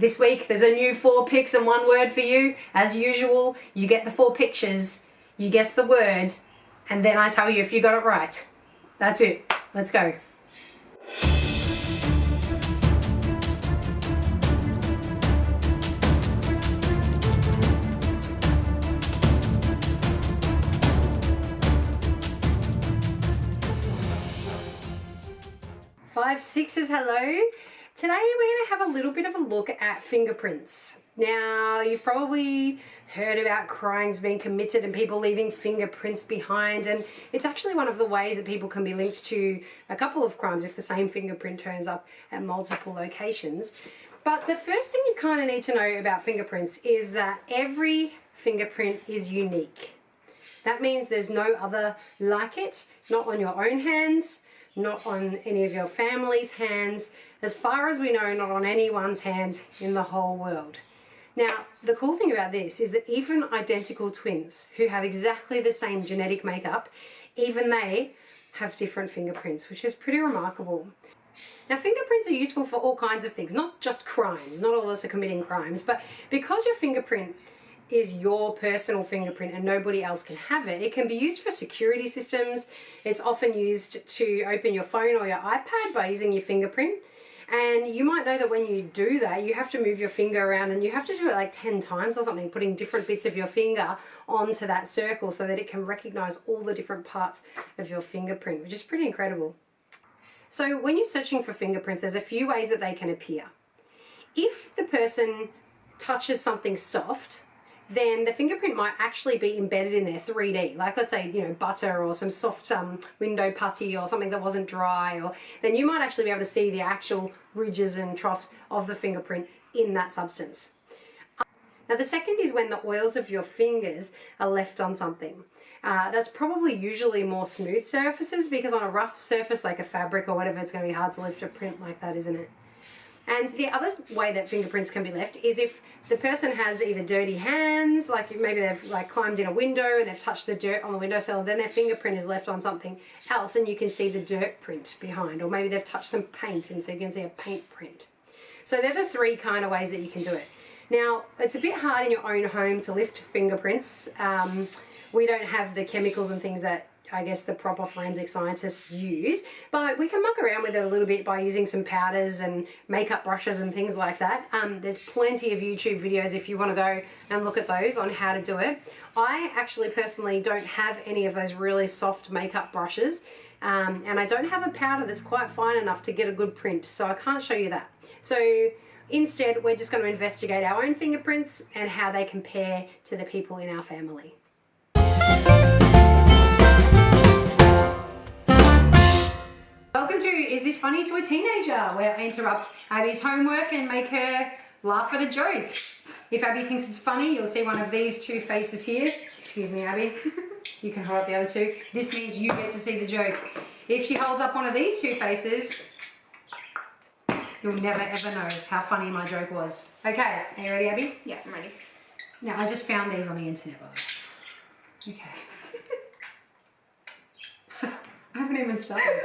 This week there's a new 4 pics and 1 word for you. As usual, you get the 4 pictures, you guess the word, and then I tell you if you got it right. That's it. Let's go. Five sixes, hello. Today we're going to have a little bit of a look at fingerprints. Now, you've probably heard about crimes being committed and people leaving fingerprints behind, and it's actually one of the ways that people can be linked to a couple of crimes if the same fingerprint turns up at multiple locations. But the first thing you kind of need to know about fingerprints is that every fingerprint is unique. That means there's no other like it, not on your own hands, not on any of your family's hands, as far as we know, not on anyone's hands in the whole world. Now, the cool thing about this is that even identical twins who have exactly the same genetic makeup, even they have different fingerprints, which is pretty remarkable. Now, fingerprints are useful for all kinds of things, not just crimes. Not all of us are committing crimes, but because your fingerprint is your personal fingerprint and nobody else can have it, it can be used for security systems. It's often used to open your phone or your iPad by using your fingerprint. And you might know that when you do that, you have to move your finger around, and you have to do it like 10 times or something, putting different bits of your finger onto that circle so that it can recognize all the different parts of your fingerprint, which is pretty incredible. So when you're searching for fingerprints, there's a few ways that they can appear. If the person touches something soft, then the fingerprint might actually be embedded in there 3D. Like, let's say, butter or some soft window putty or something that wasn't dry, or then you might actually be able to see the actual ridges and troughs of the fingerprint in that substance. Now, the second is when the oils of your fingers are left on something. That's probably usually more smooth surfaces, because on a rough surface like a fabric or whatever, it's going to be hard to lift a print like that, isn't it? And the other way that fingerprints can be left is if the person has either dirty hands, like maybe they've climbed in a window and they've touched the dirt on the windowsill, and then their fingerprint is left on something else and you can see the dirt print behind, or maybe they've touched some paint and so you can see a paint print. So they're the 3 kind of ways that you can do it. Now, it's a bit hard in your own home to lift fingerprints. We don't have the chemicals and things that I guess the proper forensic scientists use, but we can muck around with it a little bit by using some powders and makeup brushes and things like that. There's plenty of YouTube videos if you want to go and look at those on how to do it. I actually personally don't have any of those really soft makeup brushes, and I don't have a powder that's quite fine enough to get a good print, so I can't show you that. So instead, we're just going to investigate our own fingerprints and how they compare to the people in our family. Welcome to Is This Funny to a Teenager, where I interrupt Abby's homework and make her laugh at a joke. If Abby thinks it's funny, you'll see one of these 2 faces here. Excuse me, Abby. You can hold up the other 2. This means you get to see the joke. If she holds up one of these 2 faces, you'll never ever know how funny my joke was. Okay, are you ready, Abby? Yeah, I'm ready. Now, I just found these on the internet, by the way. Okay. I haven't even started.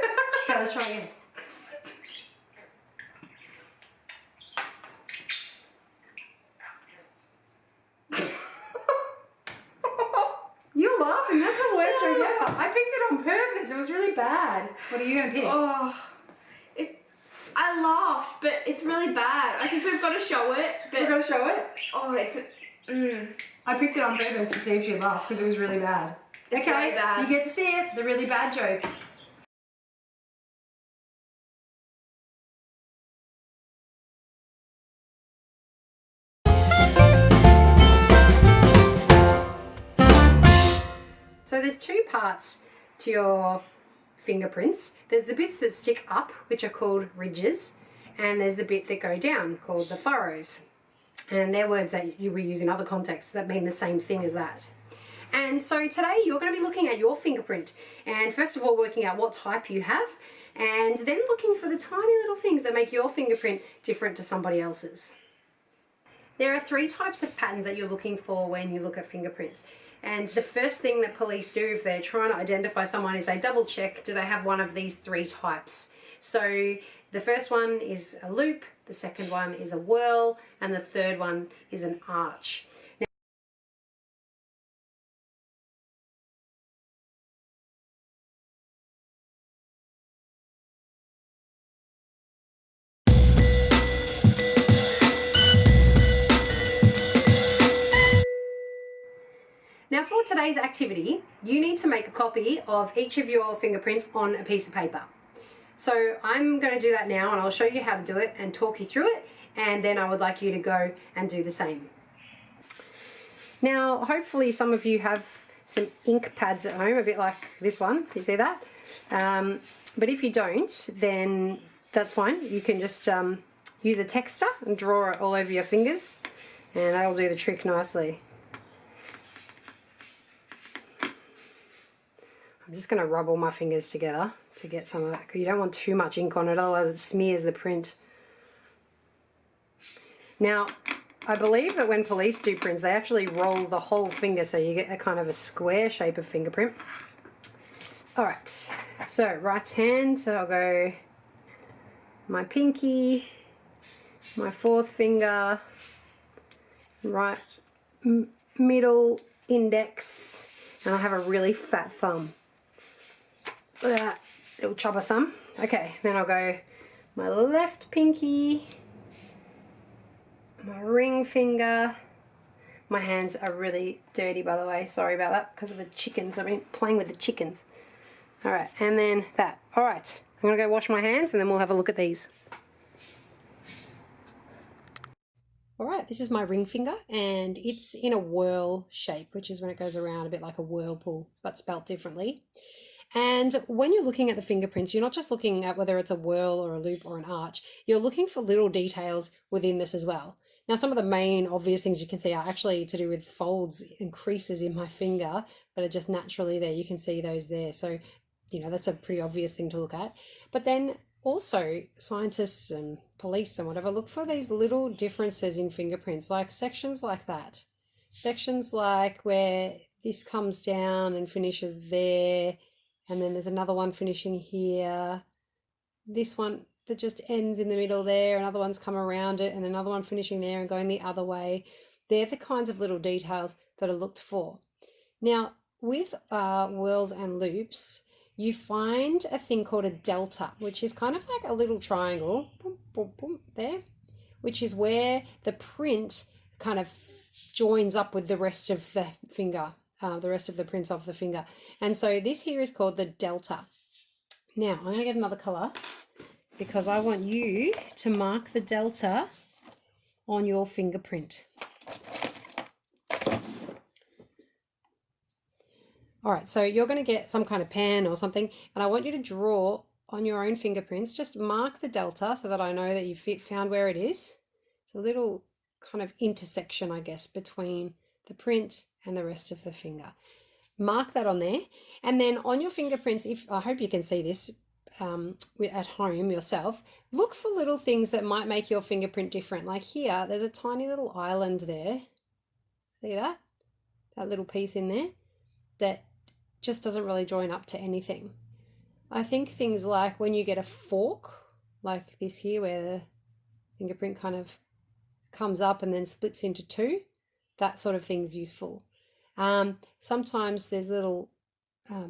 Okay, let's try again. You're laughing. That's the worst joke ever. I picked it on purpose. It was really bad. What are you going to pick? Oh, I laughed, but it's really bad. I think we've got to show it. But We've got to show it? Oh, it's... I picked it on purpose to see if she'd laugh because it was really bad. It's okay, really bad. You get to see it. The really bad joke. So there's 2 parts to your fingerprints. There's the bits that stick up, which are called ridges, and there's the bit that go down, called the furrows. And they're words that you will use in other contexts that mean the same thing as that. And so today you're going to be looking at your fingerprint, and first of all working out what type you have, and then looking for the tiny little things that make your fingerprint different to somebody else's. There are 3 types of patterns that you're looking for when you look at fingerprints. And the first thing that police do if they're trying to identify someone is they double check, do they have one of these 3 types. So the first one is a loop, the second one is a whirl, and the third one is an arch. Now for today's activity, you need to make a copy of each of your fingerprints on a piece of paper. So I'm going to do that now, and I'll show you how to do it and talk you through it, and then I would like you to go and do the same. Now hopefully some of you have some ink pads at home, a bit like this one, you see that? But if you don't, then that's fine. You can just use a texter and draw it all over your fingers, and that'll do the trick nicely. I'm just going to rub all my fingers together to get some of that, because you don't want too much ink on it, otherwise it smears the print. Now, I believe that when police do prints, they actually roll the whole finger so you get a kind of a square shape of fingerprint. Alright, so right hand, so I'll go my pinky, my fourth finger, right middle index, and I have a really fat thumb. Look at that little chopper thumb. Okay, then I'll go my left pinky, my ring finger. My hands are really dirty, by the way. Sorry about that, because of the chickens. I've been playing with the chickens. Alright, and then that. Alright, I'm going to go wash my hands and then we'll have a look at these. Alright, this is my ring finger, and it's in a whirl shape, which is when it goes around a bit like a whirlpool, but spelt differently. And when you're looking at the fingerprints, you're not just looking at whether it's a whirl or a loop or an arch, you're looking for little details within this as well. Now, some of the main obvious things you can see are actually to do with folds and creases in my finger that are just naturally there. You can see those there. So, you know, that's a pretty obvious thing to look at. But then also scientists and police and whatever look for these little differences in fingerprints, like sections like that. Sections like where this comes down and finishes there. And then there's another one finishing here. This one that just ends in the middle there. Another one's come around it, and another one finishing there and going the other way. They're the kinds of little details that are looked for. Now, with whirls and loops, you find a thing called a delta, which is kind of like a little triangle, boom, boom, boom, there, which is where the print kind of joins up with the rest of the finger. The rest of the prints off the finger. And so this here is called the delta. Now, I'm going to get another colour because I want you to mark the delta on your fingerprint. All right, so you're going to get some kind of pen or something, and I want you to draw on your own fingerprints. Just mark the delta so that I know that you've found where it is. It's a little kind of intersection, I guess, between the print and the rest of the finger. Mark that on there, and then on your fingerprints, if I hope you can see this at home yourself, look for little things that might make your fingerprint different. Like here, there's a tiny little island there. See that? That little piece in there that just doesn't really join up to anything. I think things like when you get a fork, like this here, where the fingerprint kind of comes up and then splits into two, that sort of thing's useful. Sometimes there's little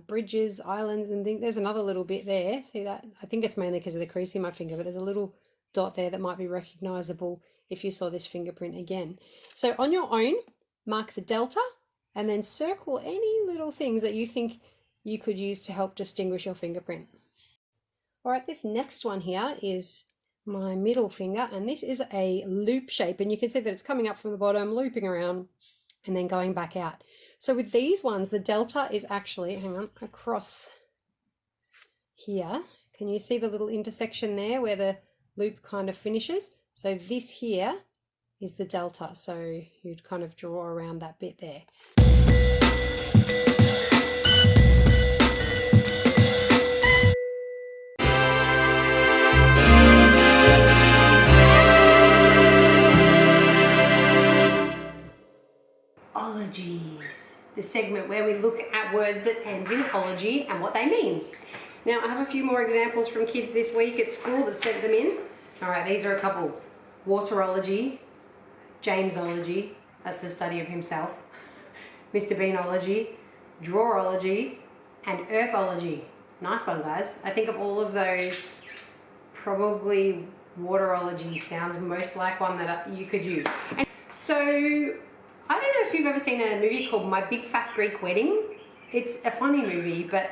bridges, islands and things. There's another little bit there. See that? I think it's mainly because of the crease in my finger, but there's a little dot there that might be recognizable if you saw this fingerprint again. So on your own, mark the delta and then circle any little things that you think you could use to help distinguish your fingerprint. All right, this next one here is my middle finger, and this is a loop shape, and you can see that it's coming up from the bottom, looping around and then going back out. So with these ones, the delta is actually, hang on, across here. Can you see the little intersection there where the loop kind of finishes? So this here is the delta, so you'd kind of draw around that bit there. Ologies, the segment where we look at words that end in ology and what they mean. Now I have a few more examples from kids this week at school that sent them in. All right, these are a couple. Waterology, Jamesology, that's the study of himself, Mr. Beanology, Drawology, and Earthology. Nice one, guys. I think of all of those, probably Waterology sounds most like one that you could use. And so, I don't know if you've ever seen a movie called My Big Fat Greek Wedding. It's a funny movie, but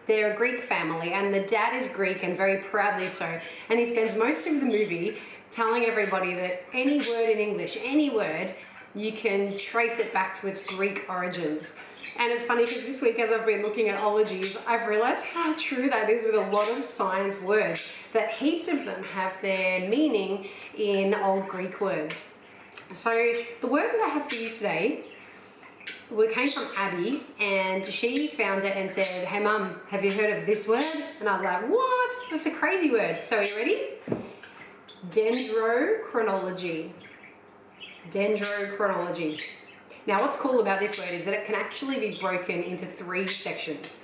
they're a Greek family, and the dad is Greek and very proudly so. And he spends most of the movie telling everybody that any word in English, any word, you can trace it back to its Greek origins. And it's funny because this week, as I've been looking at ologies, I've realized how true that is with a lot of science words, that heaps of them have their meaning in old Greek words. So the word that I have for you today, came from Abby, and she found it and said, "Hey Mum, have you heard of this word?" And I was like, "What? That's a crazy word." So are you ready? Dendrochronology. Dendrochronology. Now what's cool about this word is that it can actually be broken into 3 sections.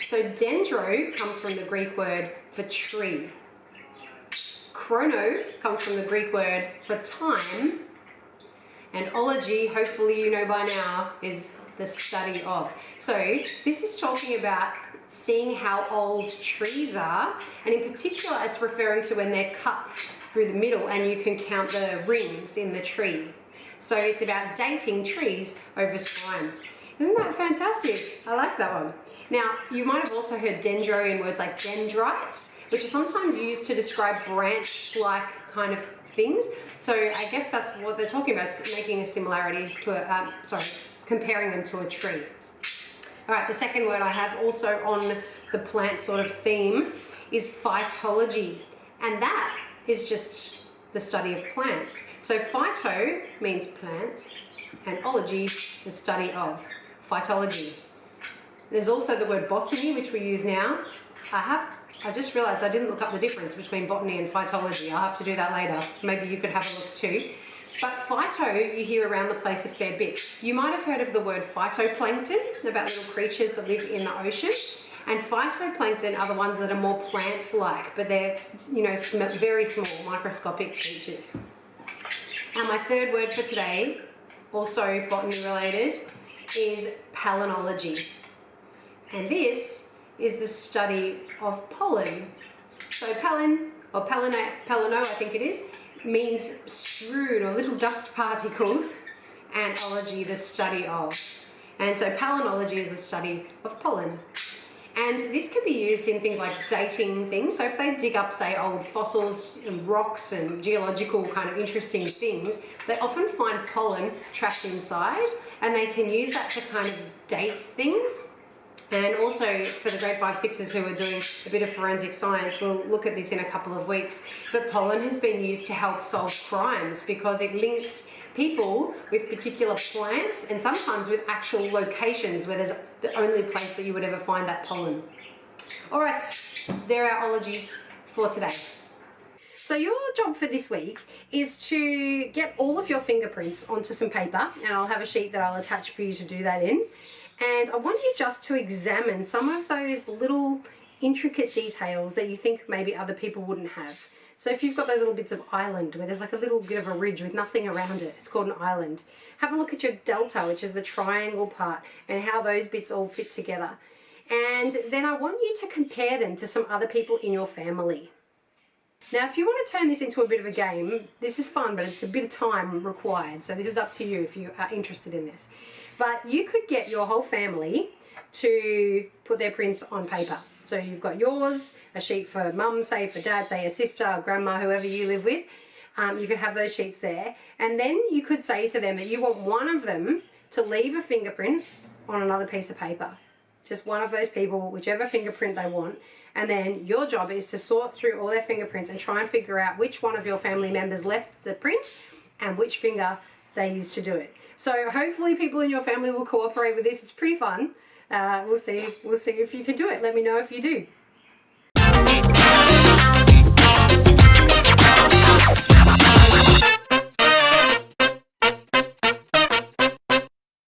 So dendro comes from the Greek word for tree. Chrono comes from the Greek word for time. And ology, hopefully you know by now, is the study of. So this is talking about seeing how old trees are, and in particular it's referring to when they're cut through the middle and you can count the rings in the tree. So it's about dating trees over time. Isn't that fantastic? I like that one. Now, you might have also heard dendro in words like dendrites, which are sometimes used to describe branch-like kind of things. So I guess that's what they're talking about, making a similarity to comparing them to a tree. All right, the second word I have also on the plant sort of theme is phytology, and that is just the study of plants. So phyto means plant, and ology, the study of. Phytology. There's also the word botany, which we use now. I just realised I didn't look up the difference between botany and phytology. I'll have to do that later. Maybe you could have a look too. But phyto, you hear around the place a fair bit. You might have heard of the word phytoplankton, about little creatures that live in the ocean. And phytoplankton are the ones that are more plant-like, but they're, very small, microscopic creatures. And my third word for today, also botany related, is palynology. And this is the study of pollen. So pollen, or palino I think it is, means strewn or little dust particles, and ology, the study of. And so palynology is the study of pollen. And this can be used in things like dating things. So if they dig up, say, old fossils and rocks and geological kind of interesting things, they often find pollen trapped inside, and they can use that to kind of date things. And also for the grade 5/6s who are doing a bit of forensic science, we'll look at this in a couple of weeks, but pollen has been used to help solve crimes because it links people with particular plants and sometimes with actual locations where there's the only place that you would ever find that pollen. All right, there are ologies for today. So your job for this week is to get all of your fingerprints onto some paper, and I'll have a sheet that I'll attach for you to do that in. And I want you just to examine some of those little intricate details that you think maybe other people wouldn't have. So if you've got those little bits of island where there's like a little bit of a ridge with nothing around it, it's called an island. Have a look at your delta, which is the triangle part, and how those bits all fit together. And then I want you to compare them to some other people in your family. Now, if you want to turn this into a bit of a game, this is fun, but it's a bit of time required. So this is up to you if you are interested in this. But you could get your whole family to put their prints on paper. So you've got yours, a sheet for mum, say for dad, say a sister, grandma, whoever you live with. You could have those sheets there. And then you could say to them that you want one of them to leave a fingerprint on another piece of paper. Just one of those people, whichever fingerprint they want. And then your job is to sort through all their fingerprints and try and figure out which one of your family members left the print and which finger they used to do it. So hopefully people in your family will cooperate with this. It's pretty fun. We'll see if you can do it. Let me know if you do.